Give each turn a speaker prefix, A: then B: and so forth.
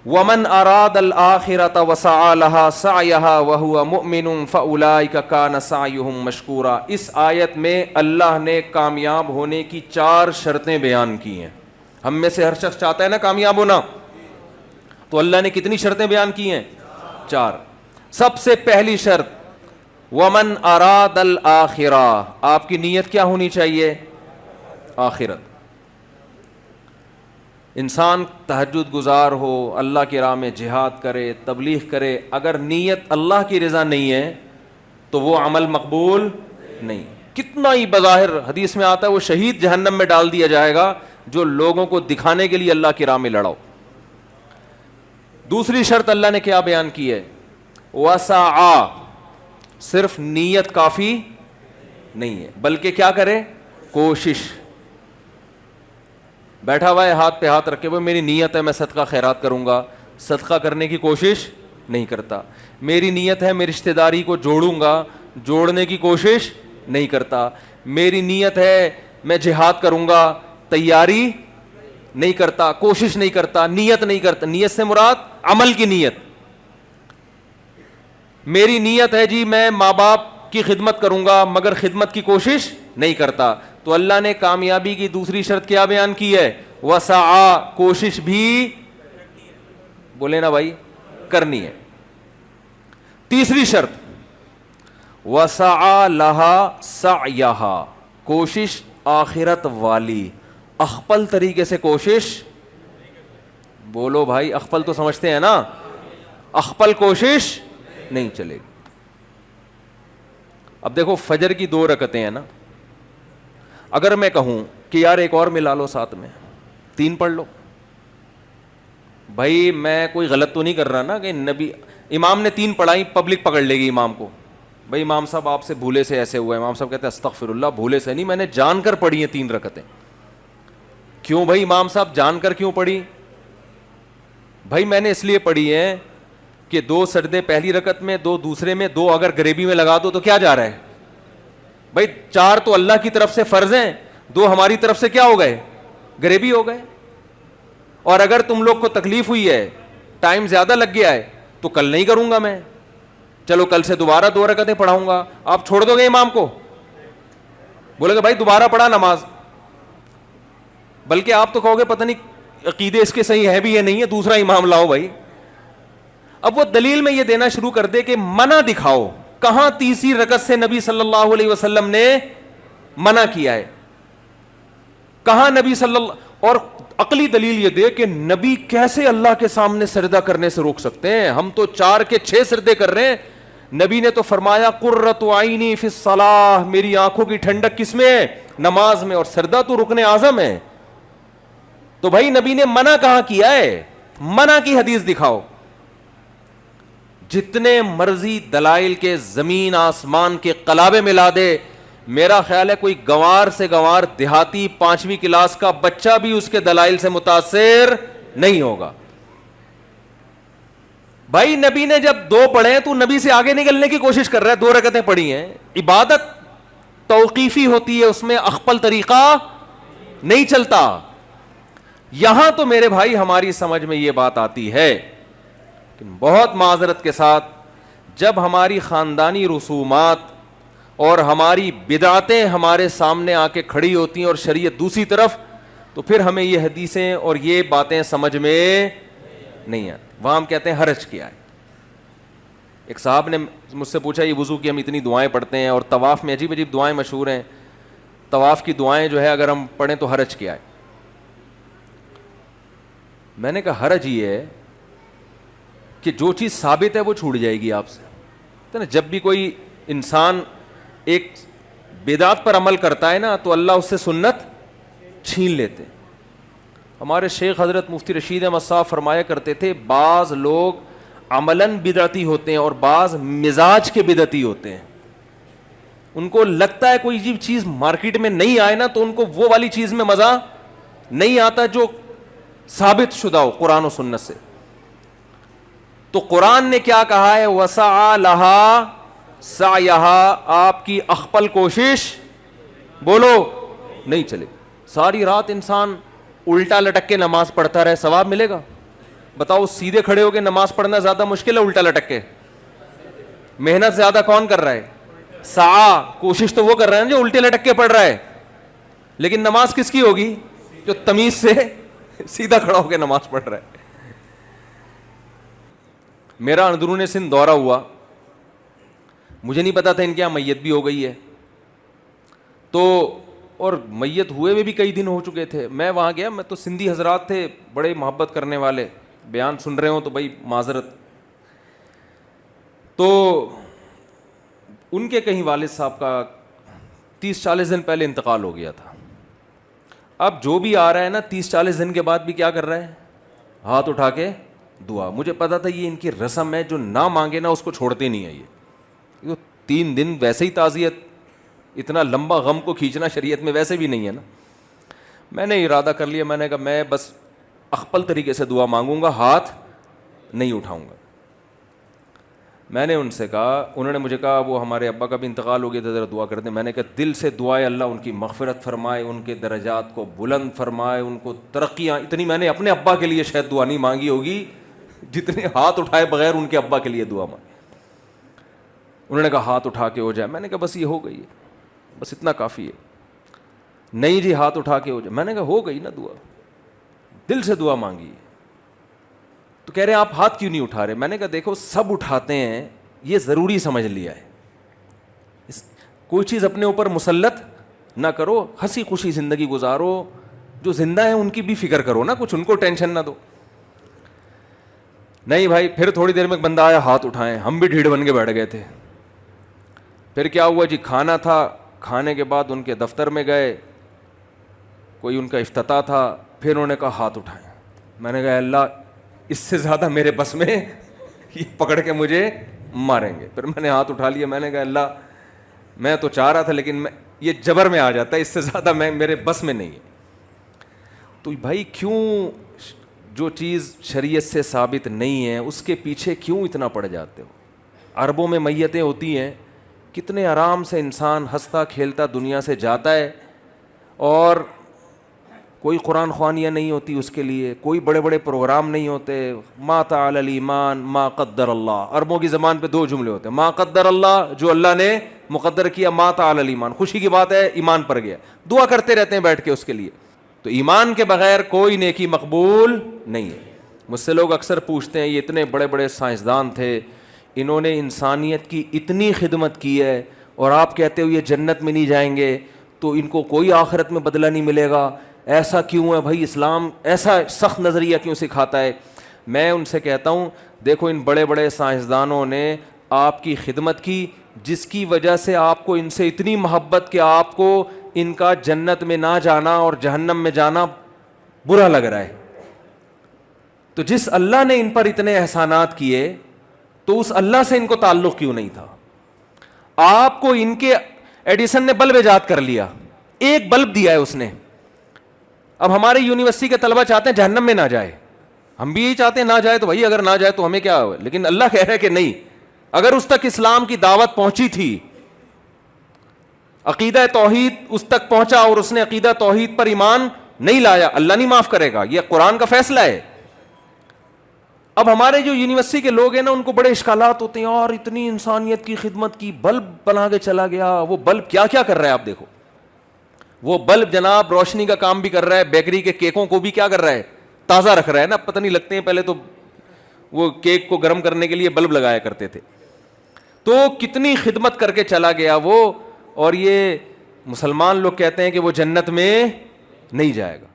A: ومن اراد الآخرۃ وسعى لها سعيها وهو مؤمن فاولئك كان سعيهم مشکورا. اس آیت میں اللہ نے کامیاب ہونے کی 4 شرطیں بیان کی ہیں. ہم میں سے ہر شخص چاہتا ہے نا کامیاب ہونا, تو اللہ نے کتنی شرطیں بیان کی ہیں؟ 4. سب سے پہلی شرط ومن اراد الآخرہ, آپ کی نیت کیا ہونی چاہیے؟ آخرت. انسان تہجد گزار ہو, اللہ کی راہ میں جہاد کرے, تبلیغ کرے, اگر نیت اللہ کی رضا نہیں ہے تو وہ عمل مقبول نہیں. کتنا ہی بظاہر حدیث میں آتا ہے وہ شہید جہنم میں ڈال دیا جائے گا جو لوگوں کو دکھانے کے لیے اللہ کی راہ میں لڑاؤ. دوسری شرط اللہ نے کیا بیان کی ہے؟ وسعا, صرف نیت کافی نہیں ہے بلکہ کیا کرے؟ کوشش. بیٹھا ہوا ہے ہاتھ پہ ہاتھ رکھے ہوئے, میری نیت ہے میں صدقہ خیرات کروں گا, صدقہ کرنے کی کوشش نہیں کرتا. میری نیت ہے میں رشتہ داری کو جوڑوں گا, جوڑنے کی کوشش نہیں کرتا. میری نیت ہے میں جہاد کروں گا, تیاری نہیں کرتا, کوشش نہیں کرتا, نیت نہیں کرتا. نیت سے مراد عمل کی نیت. میری نیت ہے جی میں ماں باپ کی خدمت کروں گا مگر خدمت کی کوشش نہیں کرتا. تو اللہ نے کامیابی کی دوسری شرط کیا بیان کی ہے؟ وسعا, کوشش بھی بولے نا بھائی کرنی ہے. تیسری شرط وسعا لہا سعیہا, کوشش آخرت والی, اخپل طریقے سے کوشش. بولو بھائی اخپل تو سمجھتے ہیں نا, اخپل کوشش نہیں چلے گی. اب دیکھو فجر کی 2 رکعتیں ہیں نا, اگر میں کہوں کہ یار ایک اور ملا لو ساتھ میں 3 پڑھ لو, بھائی میں کوئی غلط تو نہیں کر رہا نا کہ نبی امام نے 3 پڑھائی پبلک پکڑ لے گی امام کو, بھائی امام صاحب آپ سے بھولے سے ایسے ہوا ہے. امام صاحب کہتے ہیں استغفر اللہ, بھولے سے نہیں, میں نے جان کر پڑھی ہیں 3 رکعتیں. کیوں بھائی امام صاحب جان کر کیوں پڑھی؟ بھائی میں نے اس لیے پڑھی ہیں کہ 2 سجدے پہلی رکعت میں, 2 دوسرے میں, 2 اگر گریبی میں لگا دو تو کیا جا رہا ہے بھائی؟ 4 تو اللہ کی طرف سے فرض ہیں, 2 ہماری طرف سے کیا ہو گئے؟ گریبی ہو گئے. اور اگر تم لوگ کو تکلیف ہوئی ہے, ٹائم زیادہ لگ گیا ہے, تو کل نہیں کروں گا میں, چلو کل سے دوبارہ 2 رکعتیں پڑھاؤں گا. آپ چھوڑ دو گے امام کو؟ بولے گا بھائی دوبارہ پڑھا نماز, بلکہ آپ تو کہو گے پتہ نہیں عقیدے اس کے صحیح ہے بھی یا نہیں ہے, دوسرا امام لاؤ بھائی. اب وہ دلیل میں یہ دینا شروع کر دے کہ منع دکھاؤ, کہاں تیسری رکعت سے نبی صلی اللہ علیہ وسلم نے منع کیا ہے, کہاں نبی صلی اللہ, اور عقلی دلیل یہ دے کہ نبی کیسے اللہ کے سامنے سجدہ کرنے سے روک سکتے ہیں؟ ہم تو 4 کے 6 سجدے کر رہے ہیں. نبی نے تو فرمایا قرۃ عینی فی الصلاۃ, میری آنکھوں کی ٹھنڈک کس میں ہے؟ نماز میں, اور سجدہ تو رکن اعظم ہے. تو بھائی نبی نے منع کہاں کیا ہے؟ منع کی حدیث دکھاؤ. جتنے مرضی دلائل کے زمین آسمان کے قلابے ملا دے, میرا خیال ہے کوئی گنوار سے گنوار دیہاتی 5ویں کلاس کا بچہ بھی اس کے دلائل سے متاثر نہیں ہوگا. بھائی نبی نے جب 2 پڑھے تو نبی سے آگے نکلنے کی کوشش کر رہا ہے. 2 رکعتیں پڑھی ہیں, عبادت توقیفی ہوتی ہے, اس میں اخپل طریقہ نہیں چلتا. یہاں تو میرے بھائی ہماری سمجھ میں یہ بات آتی ہے, بہت معذرت کے ساتھ, جب ہماری خاندانی رسومات اور ہماری بدعتیں ہمارے سامنے آ کے کھڑی ہوتی ہیں اور شریعت دوسری طرف, تو پھر ہمیں یہ حدیثیں اور یہ باتیں سمجھ میں نہیں آتی. وہاں ہم کہتے ہیں حرج کیا ہے. ایک صاحب نے مجھ سے پوچھا یہ وضو کی ہم اتنی دعائیں پڑھتے ہیں اور طواف میں عجیب عجیب دعائیں مشہور ہیں, طواف کی دعائیں جو ہے اگر ہم پڑھیں تو حرج کیا ہے؟ میں نے کہا حرج یہ ہے کہ جو چیز ثابت ہے وہ چھوٹ جائے گی آپ سے. تو نا جب بھی کوئی انسان ایک بدعت پر عمل کرتا ہے نا تو اللہ اس سے سنت چھین لیتے. ہمارے شیخ حضرت مفتی رشید احمد صاحب فرمایا کرتے تھے بعض لوگ عملاً بدعتی ہوتے ہیں اور بعض مزاج کے بدعتی ہوتے ہیں. ان کو لگتا ہے کوئی عجیب چیز مارکیٹ میں نہیں آئے نا تو ان کو وہ والی چیز میں مزہ نہیں آتا جو ثابت شدہ ہو قرآن و سنت سے. تو قرآن نے کیا کہا ہے؟ وسعا لہا سعیہا, آپ کی اخپل کوشش بولو نہیں چلے. ساری رات انسان الٹا لٹک کے نماز پڑھتا رہے, ثواب ملے گا؟ بتاؤ سیدھے کھڑے ہو کے نماز پڑھنا زیادہ مشکل ہے الٹا لٹک کے؟ محنت زیادہ کون کر رہا ہے؟ کوشش تو وہ کر رہا ہے جو الٹے لٹک کے پڑھ رہا ہے. لیکن نماز کس کی ہوگی؟ جو تمیز سے سیدھا کھڑا ہو کے نماز پڑھ رہا ہے. میرا اندرون سندھ دورہ ہوا, مجھے نہیں پتا تھا ان کے یہاں میت بھی ہو گئی ہے, تو اور میت ہوئے ہوئے بھی کئی دن ہو چکے تھے. میں وہاں گیا, میں تو سندھی حضرات تھے بڑے محبت کرنے والے, بیان سن رہے ہوں تو بھائی معذرت. تو ان کے کہیں والد صاحب کا 30-40 دن پہلے انتقال ہو گیا تھا. اب جو بھی آ رہا ہے نا 30-40 دن کے بعد بھی کیا کر رہا ہے؟ ہاتھ اٹھا کے دعا. مجھے پتا تھا یہ ان کی رسم ہے, جو نہ مانگے نا اس کو چھوڑتے نہیں ہے. یہ 3 دن ویسے ہی تعزیت, اتنا لمبا غم کو کھینچنا شریعت میں ویسے بھی نہیں ہے نا. میں نے ارادہ کر لیا, میں نے کہا میں بس اخپل طریقے سے دعا مانگوں گا, ہاتھ نہیں اٹھاؤں گا. میں نے ان سے کہا, انہوں نے مجھے کہا وہ ہمارے ابا کا بھی انتقال ہو گیا تھا, ذرا دعا کر دیں. میں نے کہا دل سے دعائے اللہ ان کی مغفرت فرمائے, ان کے درجات کو بلند فرمائے, ان کو ترقیاں. اتنی میں نے اپنے ابا کے لیے شاید دعا نہیں مانگی ہوگی جتنے ہاتھ اٹھائے بغیر ان کے ابا کے لیے دعا مانگی. انہوں نے کہا ہاتھ اٹھا کے ہو جائے. میں نے کہا بس یہ ہو گئی ہے, بس اتنا کافی ہے. نہیں جی ہاتھ اٹھا کے ہو جائے. میں نے کہا ہو گئی نا دعا, دل سے دعا مانگی. تو کہہ رہے ہیں آپ ہاتھ کیوں نہیں اٹھا رہے؟ میں نے کہا دیکھو سب اٹھاتے ہیں, یہ ضروری سمجھ لیا ہے. کوئی چیز اپنے اوپر مسلط نہ کرو, ہنسی خوشی زندگی گزارو. جو زندہ ہیں ان کی بھی فکر کرو نا, کچھ ان کو ٹینشن نہ دو. نہیں بھائی, پھر تھوڑی دیر میں ایک بندہ آیا, ہاتھ اٹھائے, ہم بھی ڈھیڑ بن کے بیٹھ گئے تھے. پھر کیا ہوا جی, کھانا تھا, کھانے کے بعد ان کے دفتر میں گئے, کوئی ان کا افتتاح تھا, پھر انہوں نے کہا ہاتھ اٹھائیں. میں نے کہا اللہ اس سے زیادہ میرے بس میں, یہ پکڑ کے مجھے ماریں گے. پھر میں نے ہاتھ اٹھا لیا. میں نے کہا اللہ میں تو چاہ رہا تھا لیکن یہ جبر میں آ جاتا ہے, اس سے زیادہ میرے بس میں نہیں ہے. تو بھائی کیوں جو چیز شریعت سے ثابت نہیں ہے اس کے پیچھے کیوں اتنا پڑ جاتے ہو؟ عربوں میں میتیں ہوتی ہیں, کتنے آرام سے انسان ہنستا کھیلتا دنیا سے جاتا ہے, اور کوئی قرآن خوانیاں نہیں ہوتی اس کے لیے, کوئی بڑے بڑے پروگرام نہیں ہوتے. ما تعالی الایمان ما قدر اللہ. عربوں کی زبان پہ 2 جملے ہوتے ہیں, ما قدر اللہ جو اللہ نے مقدر کیا, ما تعالی الایمان خوشی کی بات ہے ایمان پر گیا. دعا کرتے رہتے ہیں بیٹھ کے اس کے لیے. تو ایمان کے بغیر کوئی نیکی مقبول نہیں ہے. مجھ سے لوگ اکثر پوچھتے ہیں یہ اتنے بڑے بڑے سائنسدان تھے, انہوں نے انسانیت کی اتنی خدمت کی ہے, اور آپ کہتے ہو یہ جنت میں نہیں جائیں گے, تو ان کو کوئی آخرت میں بدلہ نہیں ملے گا, ایسا کیوں ہے بھائی؟ اسلام ایسا سخت نظریہ کیوں سکھاتا ہے؟ میں ان سے کہتا ہوں دیکھو ان بڑے بڑے سائنسدانوں نے آپ کی خدمت کی, جس کی وجہ سے آپ کو ان سے اتنی محبت کہ آپ کو ان کا جنت میں نہ جانا اور جہنم میں جانا برا لگ رہا ہے. تو جس اللہ نے ان پر اتنے احسانات کیے تو اس اللہ سے ان کو تعلق کیوں نہیں تھا؟ آپ کو ان کے ایڈیسن نے بلب ایجاد کر لیا, ایک بلب دیا ہے اس نے. اب ہمارے یونیورسٹی کے طلبہ چاہتے ہیں جہنم میں نہ جائے, ہم بھی یہی چاہتے ہیں نہ جائے, تو بھائی اگر نہ جائے تو ہمیں کیا ہوا؟ لیکن اللہ کہہ رہا ہے کہ نہیں, اگر اس تک اسلام کی دعوت پہنچی تھی, عقیدہ توحید اس تک پہنچا اور اس نے عقیدہ توحید پر ایمان نہیں لایا, اللہ نہیں معاف کرے گا, یہ قرآن کا فیصلہ ہے. اب ہمارے جو یونیورسٹی کے لوگ ہیں نا ان کو بڑے اشکالات ہوتے ہیں, اور اتنی انسانیت کی خدمت کی, بلب بنا کے چلا گیا. وہ بلب کیا کیا کر رہا ہے آپ دیکھو, وہ بلب جناب روشنی کا کام بھی کر رہا ہے, بیکری کے کیکوں کو بھی کیا کر رہا ہے, تازہ رکھ رہا ہے نا. پتہ نہیں لگتے ہیں, پہلے تو وہ کیک کو گرم کرنے کے لیے بلب لگایا کرتے تھے. تو کتنی خدمت کر کے چلا گیا وہ, اور یہ مسلمان لوگ کہتے ہیں کہ وہ جنت میں نہیں جائے گا.